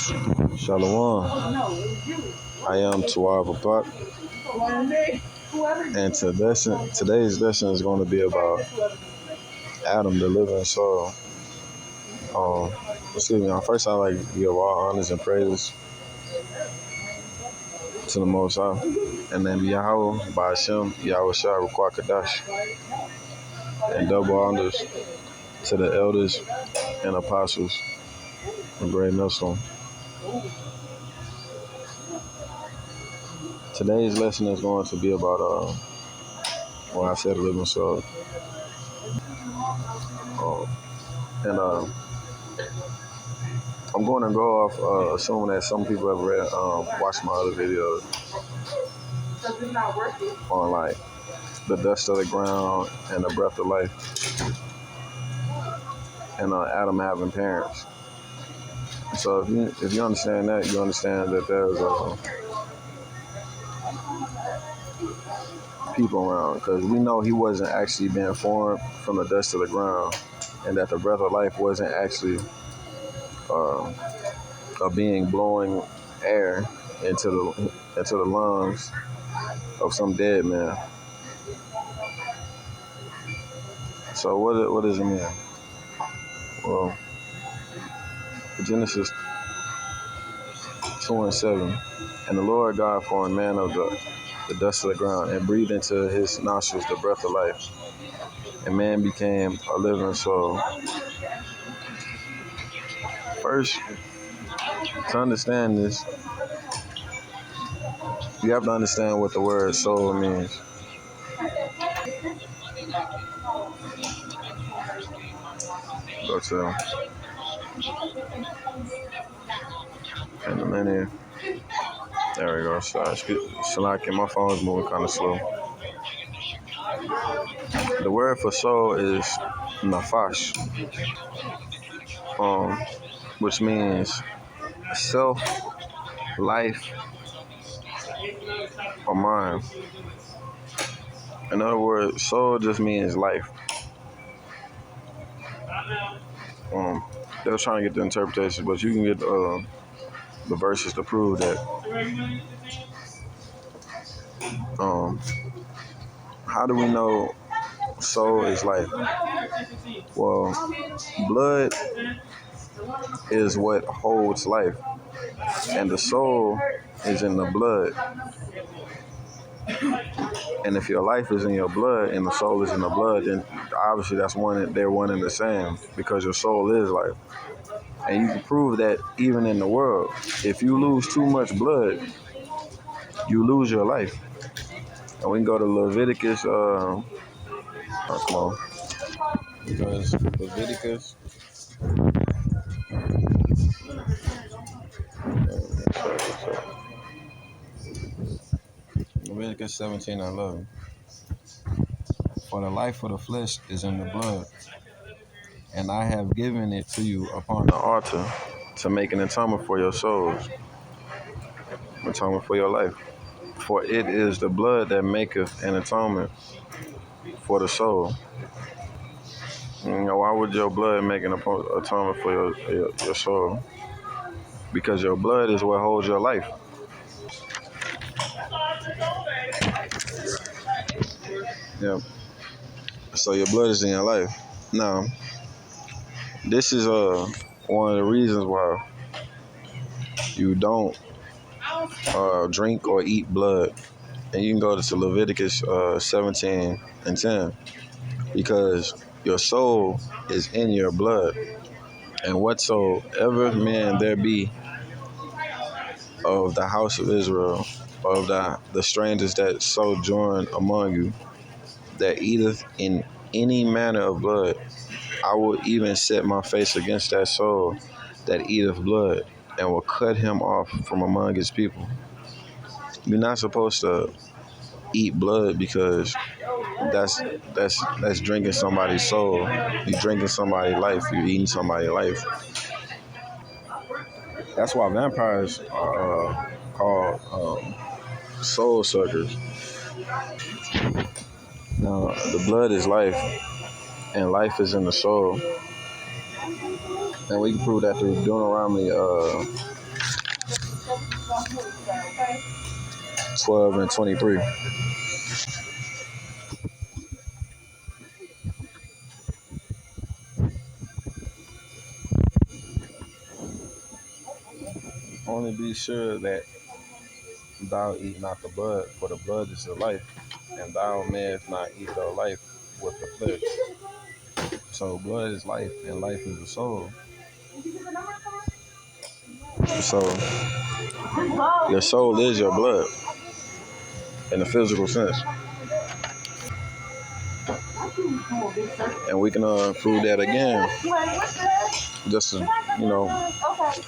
Shalom. I am Tuav Apak, and today's lesson is going to be about Adam, the living soul. Excuse me. First, I'd like to give all honors and praises to the Most High, and then Yahweh, Ba'ashem, Yahweh Shah, Rukwah Kadash, and double honors to the elders and apostles of Great Millstone. Today's lesson is going to be about when I said living soul. And I'm going to go off assuming that some people have watched my other videos on like the dust of the ground and the breath of life, and Adam having parents. So if you understand that, you understand that there's people around, because we know he wasn't actually being formed from the dust of the ground, and that the breath of life wasn't actually a being blowing air into the lungs of some dead man. So what does it mean? Well, Genesis 2:7, and the Lord God formed man of the dust of the ground and breathed into his nostrils the breath of life, and man became a living soul. First, to understand this, you have to understand what the word soul means. Go to in a minute. There we go. Shalaki, my phone's moving kind of slow. The word for soul is nafash, which means self, life, or mind. In other words, soul just means life. They were trying to get the interpretation, but you can get the verses to prove that. How do we know soul is life? Well, blood is what holds life, and the soul is in the blood. And if your life is in your blood and the soul is in the blood, then obviously they're one and the same, because your soul is life. And you can prove that even in the world. If you lose too much blood, you lose your life. And we can go to Leviticus. Come on. Because Leviticus. Leviticus 17:11. For the life of the flesh is in the blood, and I have given it to you upon the altar to make an atonement for your souls, atonement for your life. For it is the blood that maketh an atonement for the soul. Why would your blood make an atonement for your soul? Because your blood is what holds your life. Yeah. So your blood is in your life. Now, this is one of the reasons why you don't drink or eat blood. And you can go to Leviticus 17:10, because your soul is in your blood. And whatsoever man there be of the house of Israel, of the strangers that sojourn among you, that eateth in any manner of blood, I will even set my face against that soul that eateth blood, and will cut him off from among his people. You're not supposed to eat blood, because that's drinking somebody's soul. You're drinking somebody's life. You're eating somebody's life. That's why vampires are called soul suckers. Now, the blood is life, and life is in the soul. And we can prove that through Deuteronomy 12 and 23. Only be sure that thou eat not the blood, for the blood is the life, and thou mayest not eat the life with the flesh. So blood is life, and life is the soul. So your soul is your blood in the physical sense, and we can prove that again, just to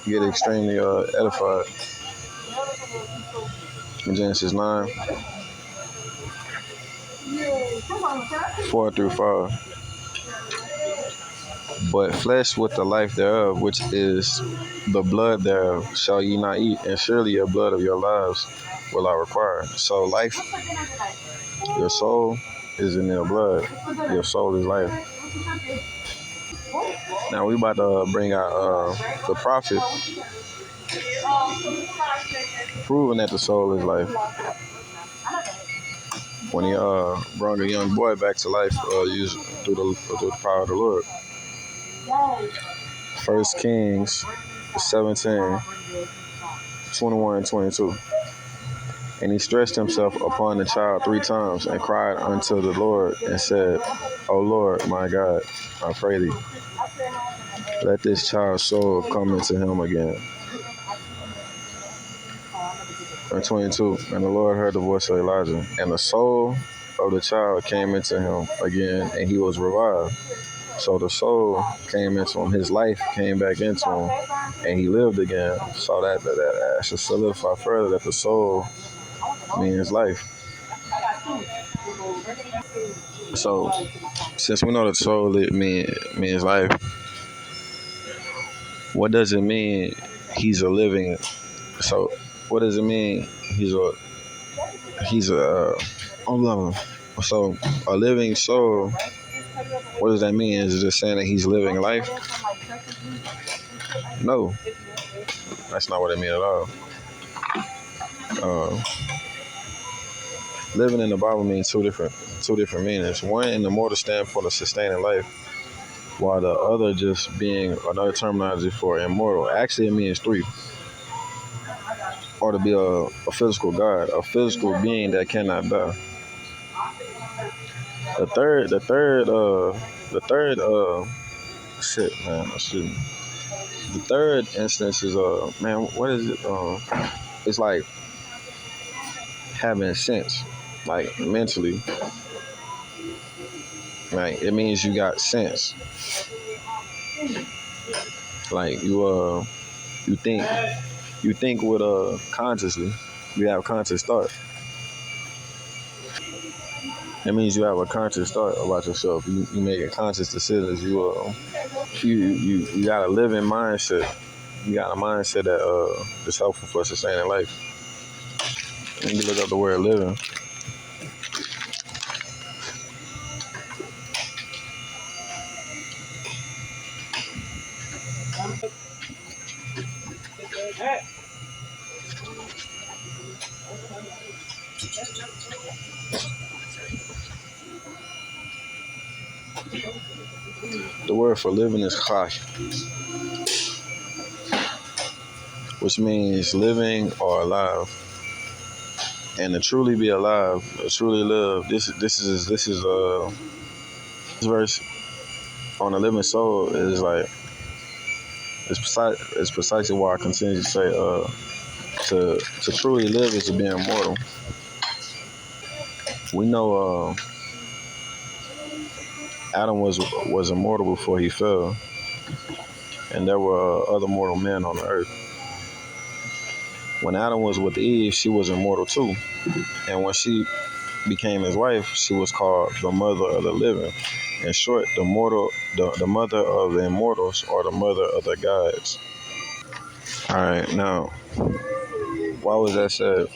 get extremely edified. In Genesis 9, 4 through 5. But flesh with the life thereof, which is the blood thereof, shall ye not eat, and surely your blood of your lives will I require. So life, your soul is in your blood. Your soul is life. Now we about to bring out the prophet, proving that the soul is life. When he brought a young boy back to life through the power of the Lord. 1 Kings 17, 21 and 22. And he stretched himself upon the child 3 times and cried unto the Lord and said, O Lord, my God, I pray thee, let this child's soul come into him again. And 22, and the Lord heard the voice of Elijah, and the soul of the child came into him again, and he was revived. So the soul came into him, his life came back into him, and he lived again. So that should solidify further that the soul means life. So since we know that soul means life, what does it mean he's a living? So what does it mean he's a so a living soul? What does that mean? Is it just saying that he's living life? No, that's not what it means at all. Uh, Living in the Bible means two different meanings. One in the mortal standpoint of sustaining life, while the other just being another terminology for immortal. Actually, it means 3. Or to be a physical God, a physical being that cannot die. The third, shit, man, excuse me. The third instance is, man, what is it? It's like having sense, like mentally. Like it means you got sense. Like you think with consciously. You have conscious thought. It means you have a conscious thought about yourself. You make conscious decisions. You got a living mindset. You got a mindset that is helpful for sustaining life. And you look up the word living. The word for living is chai, which means living or alive. And to truly be alive, to truly live, this verse on the living soul is like it's precisely why I continue to say to truly live is to be immortal. We know Adam was immortal before he fell, and there were other mortal men on the earth. When Adam was with Eve, she was immortal too, and when she became his wife, she was called the mother of the living. In short, the mother of the immortals, or the mother of the gods. All right, now, why was that said?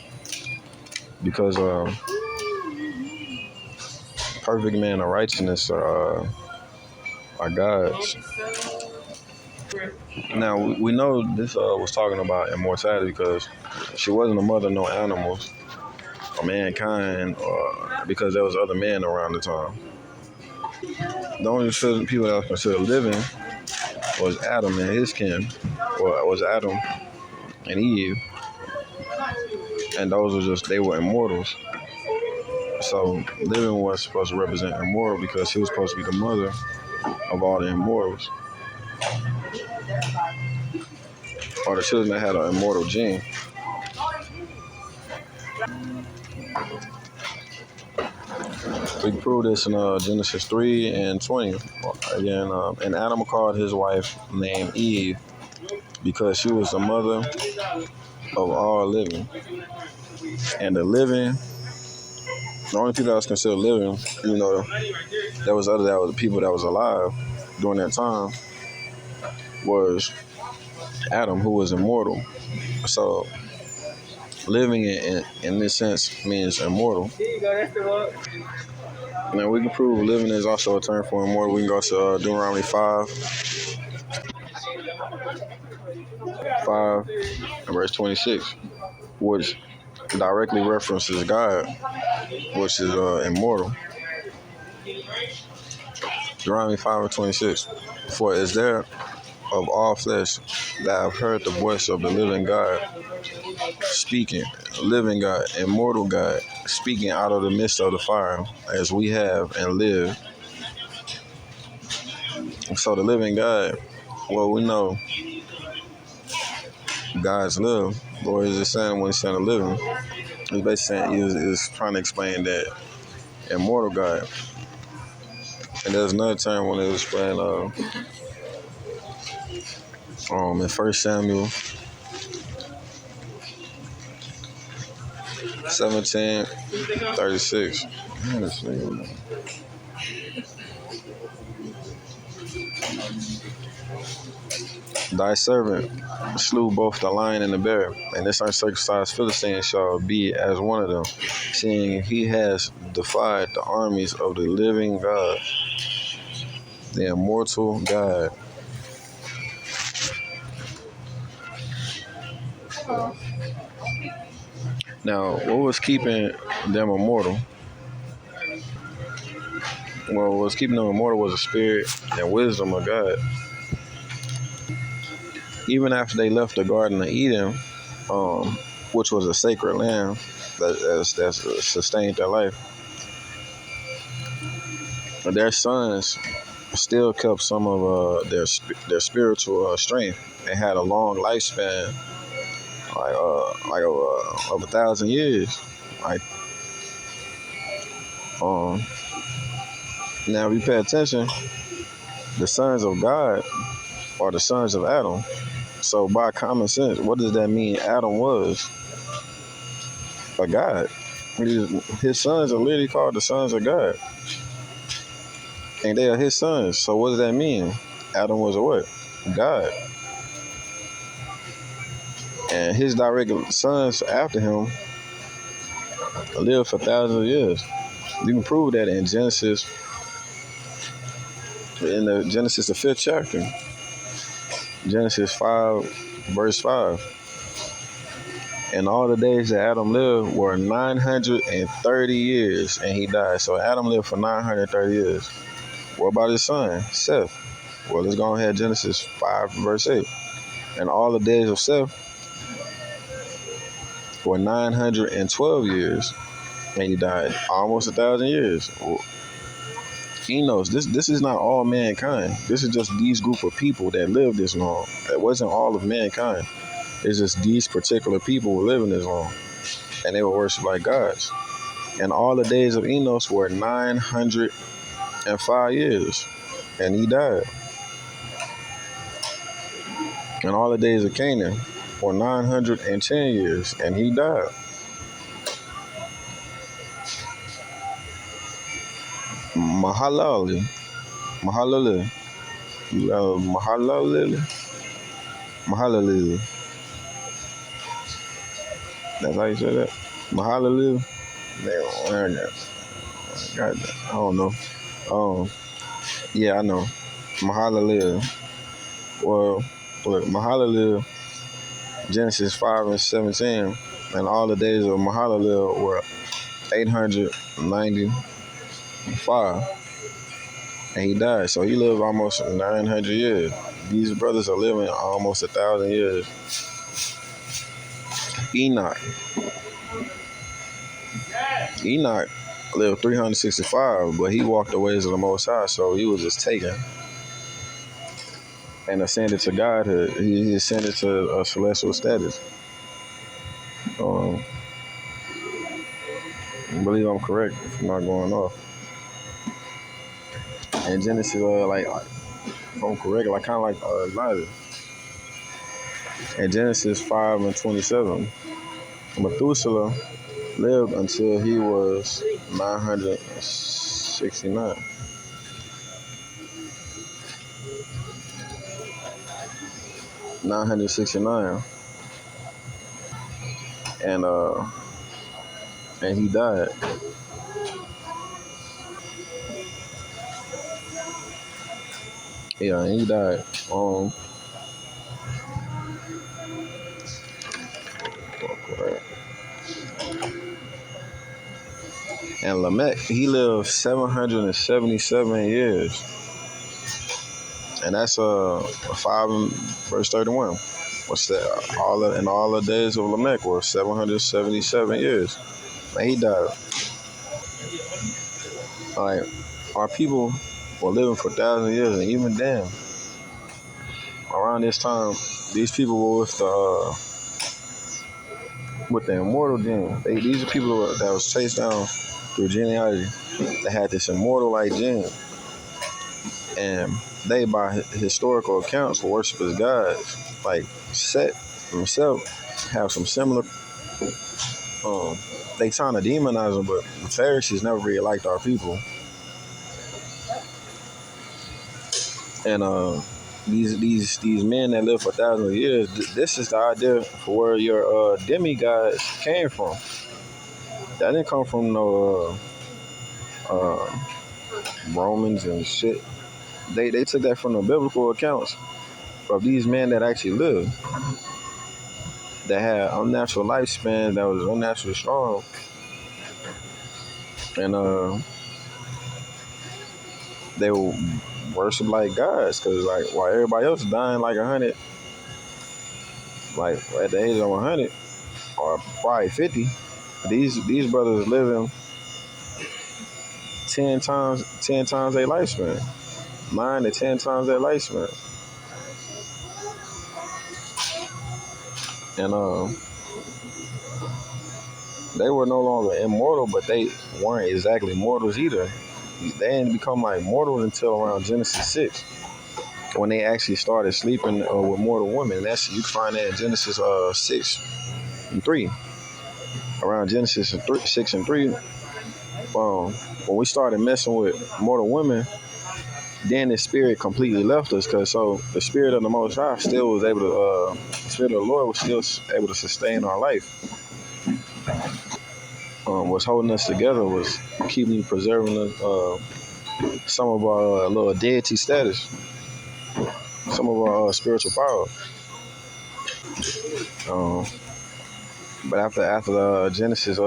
Because perfect men of righteousness are gods. Now we know this was talking about immortality because she wasn't a mother of no animals or mankind, or because there was other men around the time. The only people that was considered living was Adam and his kin, or was Adam and Eve, and those were just they were immortals. So living was supposed to represent immortal because she was supposed to be the mother of all the immortals, or the children that had an immortal gene. We can prove this in Genesis 3 and 20. Again, and Adam called his wife named Eve because she was the mother of all living. And the only people that was considered living, there was other that was the people that was alive during that time was Adam, who was immortal. So living in this sense means immortal. Now we can prove living is also a term for immortal. We can go to Deuteronomy 5 and verse 26, which directly references God, which is immortal. Deuteronomy 5 and 26. For is there of all flesh that have heard the voice of the living God speaking, living God, immortal God, speaking out of the midst of the fire, as we have and live. So the living God, well, we know God's love. Lord is just saying when he's saying the living, he's basically saying is trying to explain that immortal God. And there's another time when it was explained in 1 Samuel 17:36. Thy servant slew both the lion and the bear, and this uncircumcised Philistine shall be as one of them, seeing he has defied the armies of the living God, the immortal God. Now, what was keeping them immortal? Well, what was keeping them immortal was the spirit and wisdom of God. Even after they left the Garden of Eden, um, which was a sacred land that sustained their life, their sons still kept some of their spiritual strength. They had a long lifespan, of 1,000 years. Like, um, now if you pay attention, the sons of God are the sons of Adam. So by common sense, what does that mean? Adam was a God. His sons are literally called the sons of God, and they are his sons. So what does that mean? Adam was a what? God. And his direct sons after him lived for thousands of years. You can prove that in Genesis the 5th chapter, Genesis 5, verse 5. And all the days that Adam lived were 930 years, and he died. So Adam lived for 930 years. What about his son, Seth? Well, let's go ahead, Genesis 5, verse 8. And all the days of Seth were 912 years, and he died. Almost 1,000 years. Enos, this is not all mankind. This is just these group of people that lived this long. It wasn't all of mankind. It's just these particular people were living this long, and they were worshipped like gods. And all the days of Enos were 905 years, and he died. And all the days of Canaan were 910 years, and he died. Mahalalel, Mahalalel, Mahalalel, Mahalalel. That's how you say that? Mahalalel? I don't know. Yeah, I know. Mahalalel. Well, Look, Mahalalel, Genesis 5 and 17, and all the days of Mahalalel were 895, and he died. So he lived almost 900 years. These brothers are living almost 1,000 years. Enoch. Enoch lived 365, but he walked the ways of the Most High, so he was just taken and ascended to Godhood. He ascended to a celestial status. Um, I believe I'm correct if I'm not going off. And Genesis, if I'm correct, kind of like Elijah. In Genesis 5 and 27, Methuselah lived until he was 969. And he died. Yeah, and he died. And Lamech, he lived 777 years. And that's 5 and verse 31. What's that? All the days of Lamech were 777 years. And he died. Like, our people were living for 1,000 years, and even then, around this time, these people were with the immortal gene. These are people that was chased down through genealogy that had this immortal like gene, and they, by historical accounts, worship as gods. Like Set himself have some similar. They trying to demonize them, but the Pharisees never really liked our people, and these men that live for 1,000 years. This is the idea for where your demigods came from. That didn't come from no Romans and shit. They took that from the biblical accounts of these men that actually lived, that had unnatural lifespan, that was unnaturally strong, and they were worship like gods, because like while everybody else dying like 100, like at the age of 100 or probably 50, these brothers living 10 times their lifespan, 9 to 10 times their lifespan, and they were no longer immortal, but they weren't exactly mortals either. They didn't become like mortals until around Genesis 6, when they actually started sleeping with mortal women. And that's, you can find that in Genesis 6 and 3. Around Genesis 6 and 3, when we started messing with mortal women, then the spirit completely left us, because so the spirit of the Most High still was able to, the spirit of the Lord was still able to sustain our life. What's holding us together was keeping preserving some of our little deity status, some of our spiritual power. But after Genesis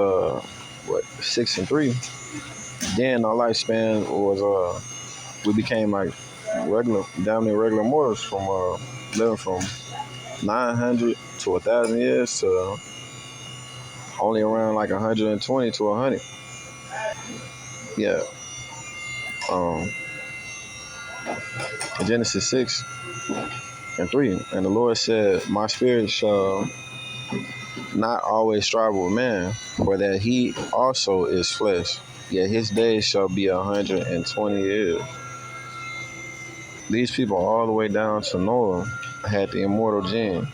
6 and 3, then our lifespan was we became like damn near regular mortals, from living from 900 to 1,000 years to only around like 120 to 100. Yeah. Genesis 6 and 3, and the Lord said, "My spirit shall not always strive with man, for that he also is flesh. Yet his days shall be 120 years." These people all the way down to Noah had the immortal gene.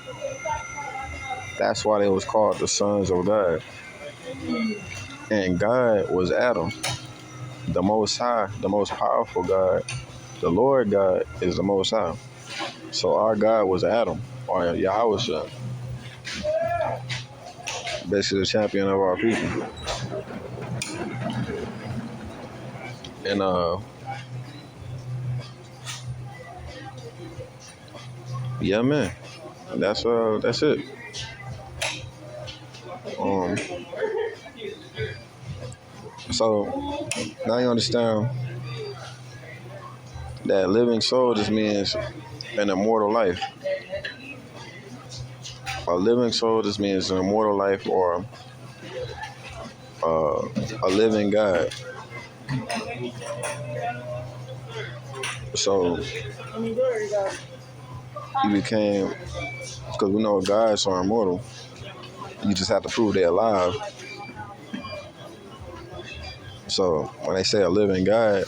That's why they was called the sons of God. And God was Adam. The Most High, the most powerful God, the Lord God is the Most High. So our God was Adam, or Yahweh, basically the champion of our people. And yeah, man. That's it. Um, so now you understand that living soul just means an immortal life. A living soul just means an immortal life or uh, a living God. So you became, because we know gods are immortal. You just have to prove they're alive. So when they say a living God,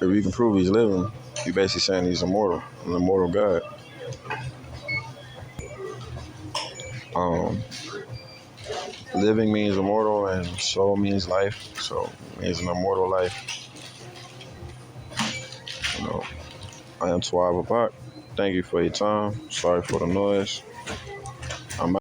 if you can prove he's living, you're basically saying he's immortal, an immortal God. Um, Living means immortal, and soul means life. So it means an immortal life. You know, I am Tuab Abak. Thank you for your time. Sorry for the noise.